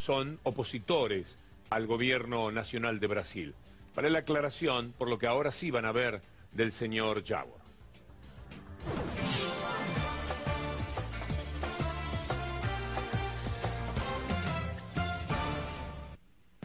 son opositores al gobierno nacional de Brasil. Para la aclaración, por lo que ahora sí van a ver del señor Jaguar.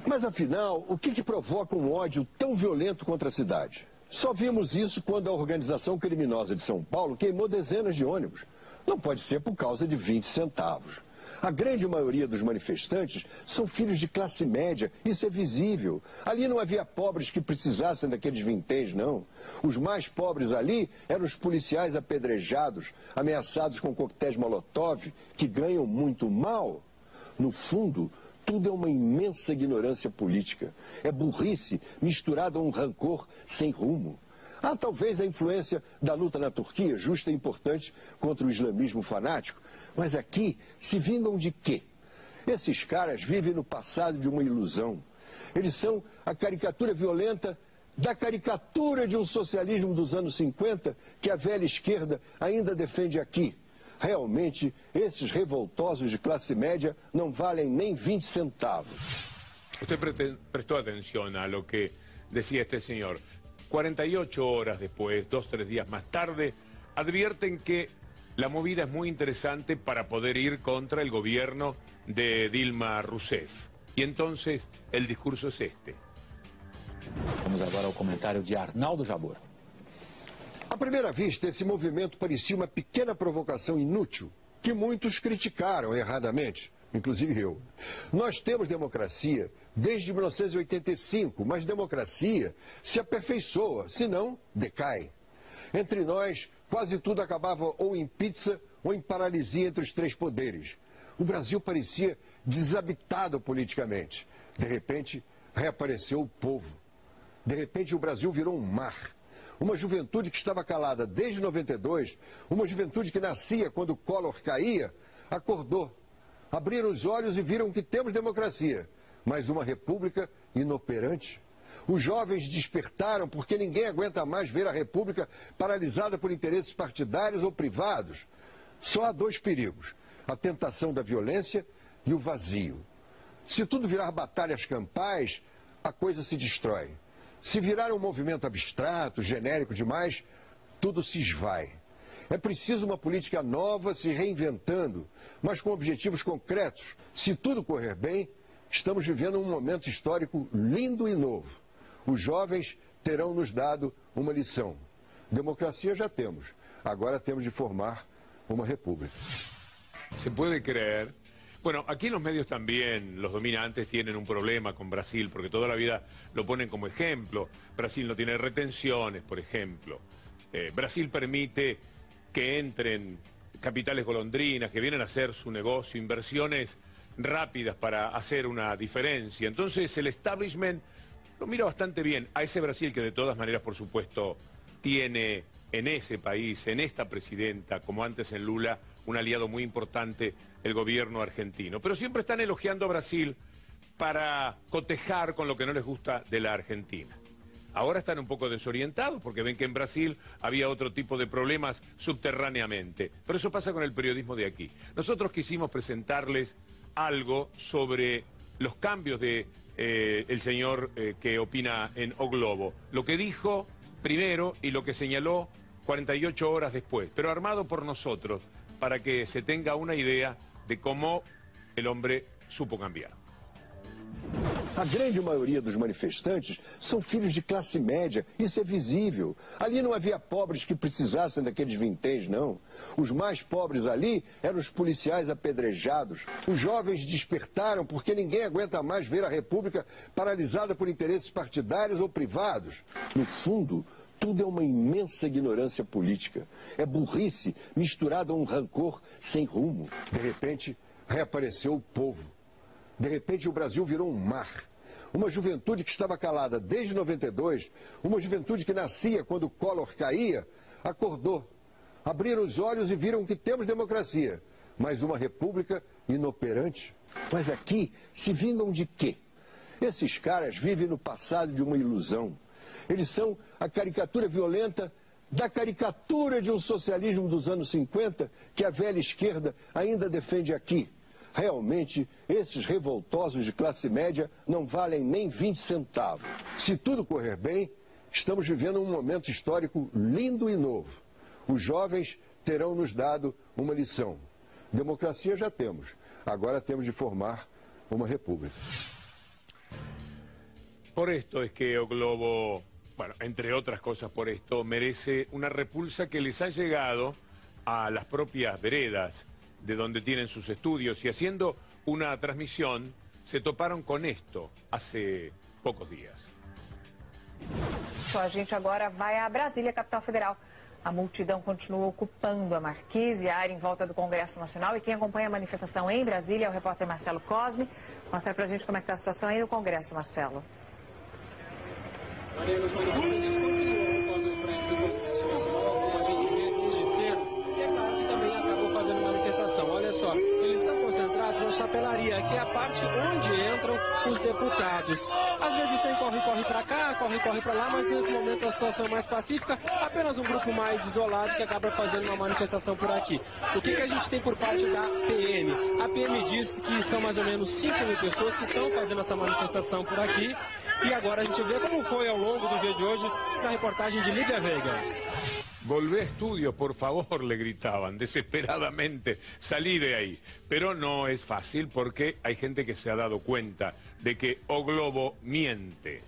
Mas afinal, o que provoca um ódio tão violento contra a cidade? Só vimos isso quando a organização criminosa de São Paulo queimou dezenas de ônibus. Não pode ser por causa de 20 centavos. A grande maioria dos manifestantes são filhos de classe média, isso é visível. Ali não havia pobres que precisassem daqueles vinténs, não. Os mais pobres ali eram os policiais apedrejados, ameaçados com coquetéis Molotov, que ganham muito mal. No fundo, tudo é uma imensa ignorância política. É burrice misturada a um rancor sem rumo. Há talvez a influência da luta na Turquia, justa e importante, contra o islamismo fanático. Mas aqui se vingam de quê? Esses caras vivem no passado de uma ilusão. Eles são a caricatura violenta da caricatura de um socialismo dos anos 50 que a velha esquerda ainda defende aqui. Realmente, esses revoltosos de classe média não valem nem 20 centavos. Usted prestó atención a lo que decía este señor. 48 horas después, 2-3 días más tarde, advierten que la movida es muy interesante para poder ir contra el gobierno de Dilma Rousseff. Y entonces el discurso es este. Vamos agora ao comentário de Arnaldo Jabor. À primeira vista, esse movimento parecia uma pequena provocação inútil, que muitos criticaram erradamente, inclusive eu. Nós temos democracia desde 1985, mas democracia se aperfeiçoa, senão decai. Entre nós, quase tudo acabava ou em pizza ou em paralisia entre os três poderes. O Brasil parecia desabitado politicamente. De repente, reapareceu o povo. De repente, o Brasil virou um mar. Uma juventude que estava calada desde 92, uma juventude que nascia quando o Collor caía, acordou. Abriram os olhos e viram que temos democracia, mas uma república inoperante. Os jovens despertaram porque ninguém aguenta mais ver a república paralisada por interesses partidários ou privados. Só há dois perigos, a tentação da violência e o vazio. Se tudo virar batalhas campais, a coisa se destrói. Se virar um movimento abstrato, genérico demais, tudo se esvai. É preciso uma política nova se reinventando, mas com objetivos concretos. Se tudo correr bem, estamos vivendo um momento histórico lindo e novo. Os jovens terão nos dado uma lição. Democracia já temos, agora temos de formar uma república. ¿Se puede creer? Bueno, aquí en los medios también los dominantes tienen un problema con Brasil, porque toda la vida lo ponen como ejemplo. Brasil no tiene retenciones, por ejemplo. Brasil permite que entren capitales golondrinas, que vienen a hacer su negocio, inversiones rápidas para hacer una diferencia. Entonces el establishment lo mira bastante bien a ese Brasil que de todas maneras, por supuesto, tiene en ese país, en esta presidenta, como antes en Lula, un aliado muy importante, el gobierno argentino. Pero siempre están elogiando a Brasil para cotejar con lo que no les gusta de la Argentina. Ahora están un poco desorientados porque ven que en Brasil había otro tipo de problemas subterráneamente. Pero eso pasa con el periodismo de aquí. Nosotros quisimos presentarles algo sobre los cambios de el señor que opina en O Globo. Lo que dijo primero y lo que señaló 48 horas después, pero armado por nosotros, para que se tenga una idea de cómo el hombre supo cambiar. A grande maioria dos manifestantes são filhos de classe média, isso é visível. Ali não havia pobres que precisassem daqueles vinténs, não. Os mais pobres ali eram os policiais apedrejados. Os jovens despertaram porque ninguém aguenta mais ver a república paralisada por interesses partidários ou privados. No fundo, tudo é uma imensa ignorância política. É burrice misturada a um rancor sem rumo. De repente, reapareceu o povo. De repente, o Brasil virou um mar. Uma juventude que estava calada desde 92, uma juventude que nascia quando o Collor caía, acordou. Abriram os olhos e viram que temos democracia, mas uma república inoperante. Mas aqui se vingam de quê? Esses caras vivem no passado de uma ilusão. Eles são a caricatura violenta da caricatura de um socialismo dos anos 50 que a velha esquerda ainda defende aqui. Realmente, esses revoltosos de classe média não valem nem 20 centavos. Se tudo correr bem, estamos vivendo um momento histórico lindo e novo. Os jovens terão nos dado uma lição. Democracia já temos. Agora temos de formar uma república. Por esto es que O Globo, bueno, entre otras cosas por esto, merece una repulsa que les ha llegado a las propias veredas de donde tienen sus estudios, y haciendo una transmisión se toparon con esto hace pocos días. A gente agora vai a Brasília, capital federal. A multidão continua ocupando a Marquise, a área em volta do Congresso Nacional, e quem acompanha a manifestação em Brasília é o repórter Marcelo Cosme. Mostra pra gente como é que está a situação aí no Congresso, Marcelo. Maria, os manifestantes continuam quando para o Congresso Nacional, como a gente vê desde cedo, e é claro que também acabou fazendo manifestação. Olha só, eles estão concentrados na chapelaria, que é a parte onde entram os deputados. Às vezes tem corre-corre para cá, corre-corre para lá, mas nesse momento a situação é mais pacífica, apenas um grupo mais isolado que acaba fazendo uma manifestação por aqui. O que a gente tem por parte da PM? A PM disse que são mais ou menos 5.000 pessoas que estão fazendo essa manifestação por aqui. E agora a gente vê como foi ao longo do dia de hoje na reportagem de Lívia Veiga. Volvé a estudios, por favor, le gritaban desesperadamente, salí de ahí. Pero no es fácil porque hay gente que se ha dado cuenta de que O Globo miente.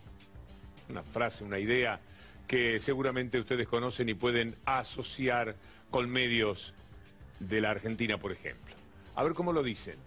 Una frase, una idea que seguramente ustedes conocen y pueden asociar con medios de la Argentina, por ejemplo. A ver cómo lo dicen.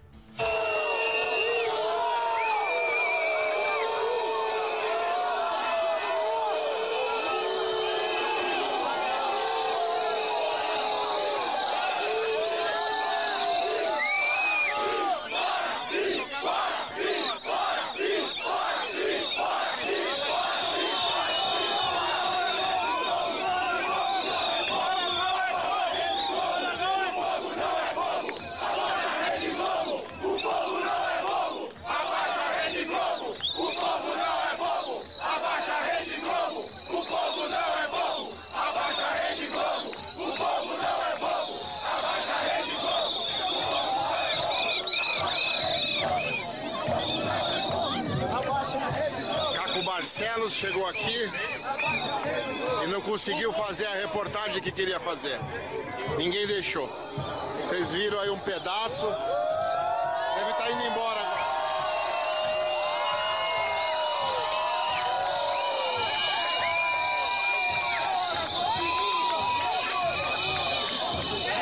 Marcelo chegou aqui e não conseguiu fazer a reportagem que queria fazer. Ninguém deixou. Vocês viram aí um pedaço. Deve estar indo embora agora.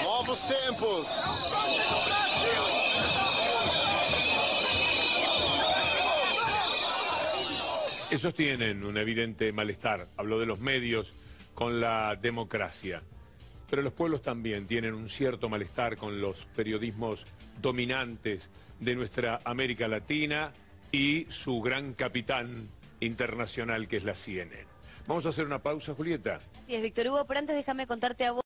Novos tempos. Esos tienen un evidente malestar, hablo de los medios, con la democracia. Pero los pueblos también tienen un cierto malestar con los periodismos dominantes de nuestra América Latina y su gran capitán internacional que es la CNN. Vamos a hacer una pausa, Julieta. Sí, es Víctor Hugo, pero antes déjame contarte a vos.